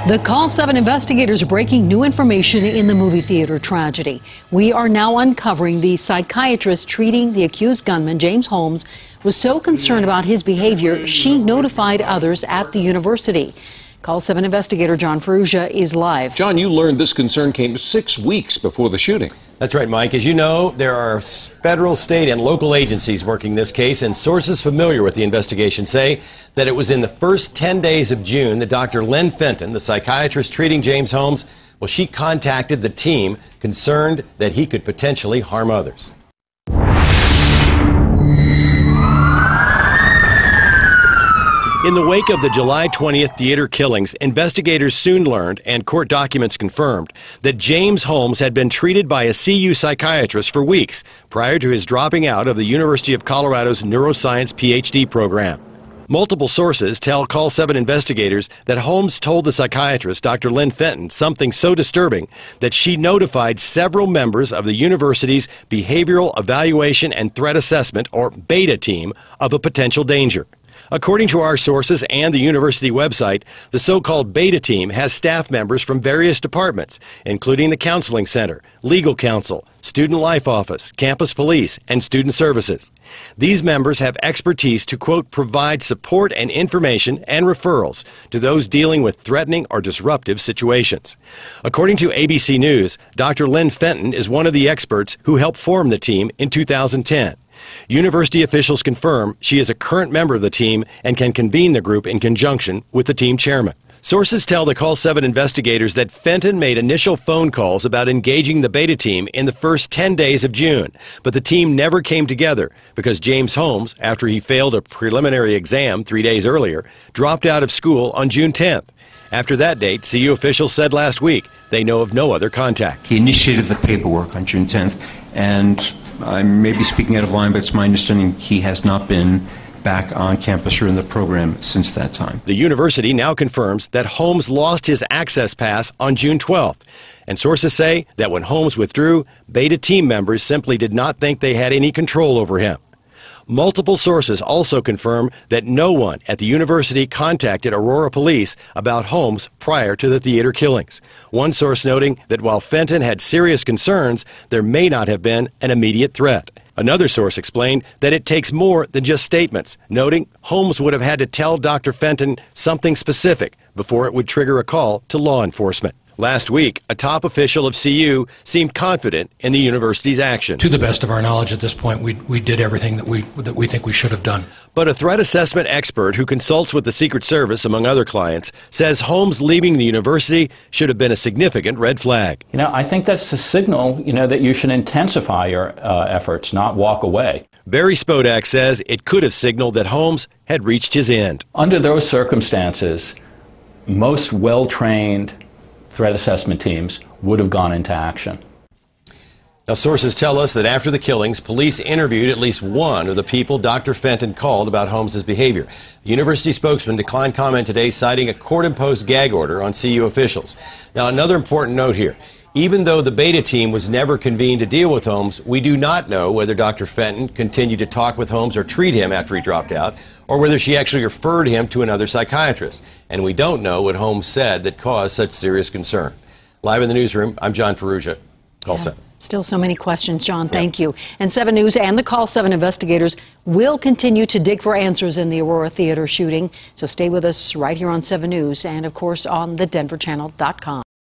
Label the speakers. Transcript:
Speaker 1: The CALL7 investigators are breaking new information in the movie theater tragedy. We are now uncovering the psychiatrist treating the accused gunman, James Holmes, was so concerned about his behavior, she notified others at the university. CALL7 investigator John Ferrugia is live.
Speaker 2: John, you learned this concern came 6 weeks before the shooting.
Speaker 3: That's right, Mike. As you know, there are federal, state, and local agencies working this case, and sources familiar with the investigation say that it was in the first 10 days of June that Dr. Lynn Fenton, the psychiatrist treating James Holmes, well, she contacted the team concerned that he could potentially harm others. In the wake of the July 20th theater killings, investigators soon learned, and court documents confirmed, that James Holmes had been treated by a CU psychiatrist for weeks prior to his dropping out of the University of Colorado's neuroscience PhD program. Multiple sources tell CALL7 investigators that Holmes told the psychiatrist, Dr. Lynn Fenton, something so disturbing that she notified several members of the university's Behavioral Evaluation and Threat Assessment, or BETA team, of a potential danger. According to our sources and the university website, the so-called BETA team has staff members from various departments, including the Counseling Center, Legal Counsel, Student Life Office, Campus Police, and Student Services. These members have expertise to, quote, provide support and information and referrals to those dealing with threatening or disruptive situations. According to ABC News, Dr. Lynn Fenton is one of the experts who helped form the team in 2010. University officials confirm she is a current member of the team and can convene the group in conjunction with the team chairman. Sources tell the CALL7 investigators that Fenton made initial phone calls about engaging the BETA team in the first 10 days of June, but the team never came together because James Holmes, after he failed a preliminary exam 3 days earlier, dropped out of school on June 10th. After that date, CU officials said last week they know of no other contact.
Speaker 4: He initiated the paperwork on June 10th, and I may be speaking out of line, but it's my understanding he has not been back on campus or in the program since that time.
Speaker 3: The university now confirms that Holmes lost his access pass on June 12th. And sources say that when Holmes withdrew, BETA team members simply did not think they had any control over him. Multiple sources also confirm that no one at the university contacted Aurora police about Holmes prior to the theater killings. One source noting that while Fenton had serious concerns, there may not have been an immediate threat. Another source explained that it takes more than just statements, noting Holmes would have had to tell Dr. Fenton something specific before it would trigger a call to law enforcement. Last week, a top official of CU seemed confident in the university's actions.
Speaker 5: To the best of our knowledge at this point, we did everything that we think we should have done.
Speaker 3: But a threat assessment expert who consults with the Secret Service, among other clients, says Holmes leaving the university should have been a significant red flag.
Speaker 6: I think that's a signal, that you should intensify your efforts, not walk away.
Speaker 3: Barry Spodak says it could have signaled that Holmes had reached his end.
Speaker 6: Under those circumstances, most well-trained threat assessment teams would have gone into action.
Speaker 3: Now, sources tell us that after the killings, police interviewed at least one of the people Dr. Fenton called about Holmes' behavior. The university spokesman declined comment today, citing a court-imposed gag order on CU officials. Now, another important note here. Even though the BETA team was never convened to deal with Holmes, we do not know whether Dr. Fenton continued to talk with Holmes or treat him after he dropped out, or whether she actually referred him to another psychiatrist. And we don't know what Holmes said that caused such serious concern. Live in the newsroom, I'm John Ferrugia, CALL7.
Speaker 1: Still so many questions, John. Thank you. And 7 News and the CALL7 investigators will continue to dig for answers in the Aurora Theater shooting. So stay with us right here on 7 News and, of course, on the denverchannel.com.